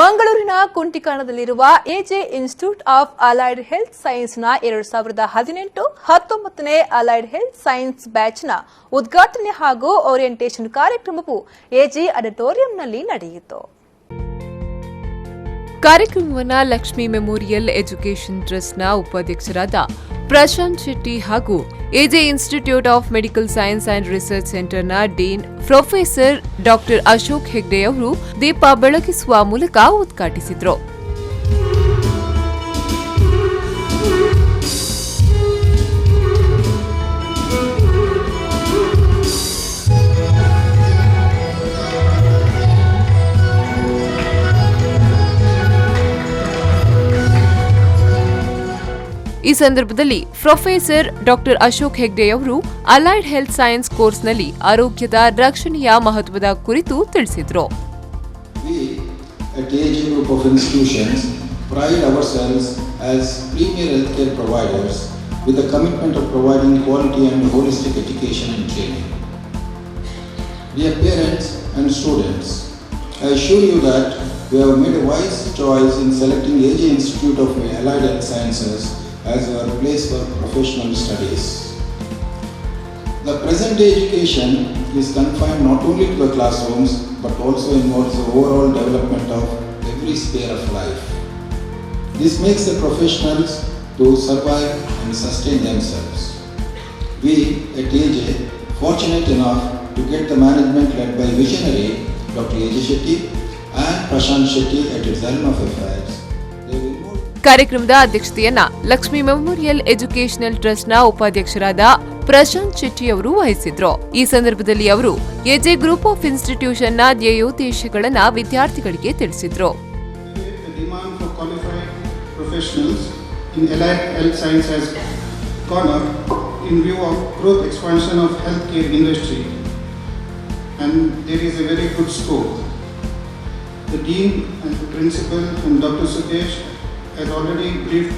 ಮಂಗಳೂರಿನ ಕುಂಟಿಕಾಣದಲ್ಲಿರುವ AJ institute of allied health ಸೈನ್ಸ್ನ 2018-19ನೇ ಅಲೈಡ್ ಹೆಲ್ತ್ ಸೈನ್ಸ್ ಬ್ಯಾಚ್ನ ಉದ್ಘಾಟನೆ ಹಾಗೂ ಓರಿಯೆಂಟೇಷನ್ ಕಾರ್ಯಕ್ರಮವು ಎಜೆ ಆಡಿಟೋರಿಯಂನಲ್ಲಿ ನಡೆಯಿತು. ಕಾರ್ಯಕ್ರಮವನ್ನು ಲಕ್ಷ್ಮಿ ಮೆಮೋರಿಯಲ್ ಎಜುಕೇಷನ್ ಟ್ರಸ್ಟ್ನ ಉಪಾಧ್ಯಕ್ಷರಾದ ಪ್ರಶಾಂತ್ ಶೆಟ್ಟಿ ಹಾಗೂ AJ institute of medical science and research ಸೆಂಟರ್ನ ಡೀನ್ ಪ್ರೊಫೆಸರ್ ಡಾ ಅಶೋಕ್ ಹೆಗ್ಡೆ ಅವರು ದೀಪ ಬೆಳಗಿಸುವ ಮೂಲಕ ಉದ್ಘಾಟಿಸಿದರು. ಈ ಸಂದರ್ಭದಲ್ಲಿ ಪ್ರೊಫೆಸರ್ ಡಾ ಅಶೋಕ್ ಹೆಗ್ಡೆ ಅವರು ಅಲೈಡ್ ಹೆಲ್ತ್ ಸೈನ್ಸ್ ಕೋರ್ಸ್ನಲ್ಲಿ ಆರೋಗ್ಯದ ರಕ್ಷಣೆಯ ಮಹತ್ವದ ಕುರಿತು ತಿಳಿಸಿದರು. We at AG Group of Institutions pride ourselves as premier healthcare providers with the commitment of providing quality and holistic education and training. Dear parents and students, I assure you that we have made a wise choice in selecting AG Institute of Allied Health Sciences as our place for professional studies. The present day education is confined not only to the classrooms but also involves the overall development of every sphere of life. This makes the professionals to survive and sustain themselves. We at AJ fortunate enough to get the management led by visionary Dr. AJ Shetty and Prashant Shetty at its helm of affairs. ಕಾರ್ಯಕ್ರಮದ ಅಧ್ಯಕ್ಷತೆಯನ್ನ Lakshmi memorial educational ಟ್ರಸ್ಟ್ನ ಉಪಾಧ್ಯಕ್ಷರಾದ ಪ್ರಶಾಂತ್ ಶೆಟ್ಟಿ ಅವರು ವಹಿಸಿದ್ರು. ಈ ಸಂದರ್ಭದಲ್ಲಿ ಅವರು AJ group of ಇನ್ಸ್ಟಿಟ್ಯೂಷನ್ನ ಧ್ಯೇಯೋದ್ದೇಶಗಳನ್ನು ವಿದ್ಯಾರ್ಥಿಗಳಿಗೆ ತಿಳಿಸಿದ್ರು. has already briefed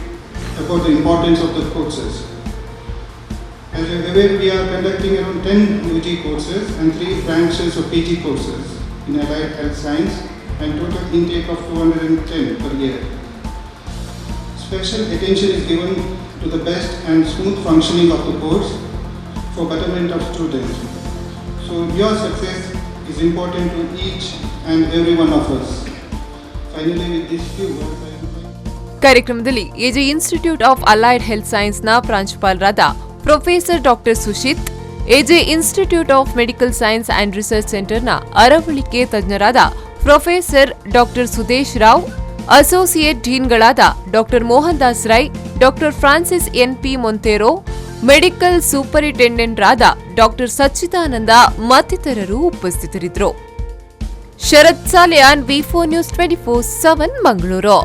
about the importance of the courses. As you are aware, we are conducting around 10 UG courses and 3 branches of PG courses in Allied Health Science and total intake of 210 per year. Special attention is given to the best and smooth functioning of the course for betterment of students. So your success is important to each and every one of us. Finally, with these few words, ಕಾರ್ಯಕ್ರಮದಲ್ಲಿ AJ institute of allied health ಸೈನ್ಸ್ನ ಪ್ರಾಂಶುಪಾಲರಾದ professor ಡಾ Sushith, AJ institute of medical science and research ಸೆಂಟರ್ನ ಅರವಳಿಕೆ ತಜ್ಞರಾದ professor ಡಾ Sudesh Rao, associate ಡೀನ್ಗಳಾದ ಡಾ ಮೋಹನ್ ದಾಸ್ ರೈ, ಡಾ ಫ್ರಾನ್ಸಿಸ್ ಎನ್ಪಿ ಮೊಂತೆರೋ, ಮೆಡಿಕಲ್ ಸೂಪರಿಂಟೆಂಡೆಂಟ್ರಾದ ಡಾ ಸಚ್ಚಿದಾನಂದ ಮತ್ತಿತರರು ಉಪಸ್ಥಿತರಿದ್ದರು. ಶರತ್ ಸಾಲಿಯಾನ್, ವಿ4 ನ್ಯೂಸ್ 24/7 ಮಂಗಳೂರು.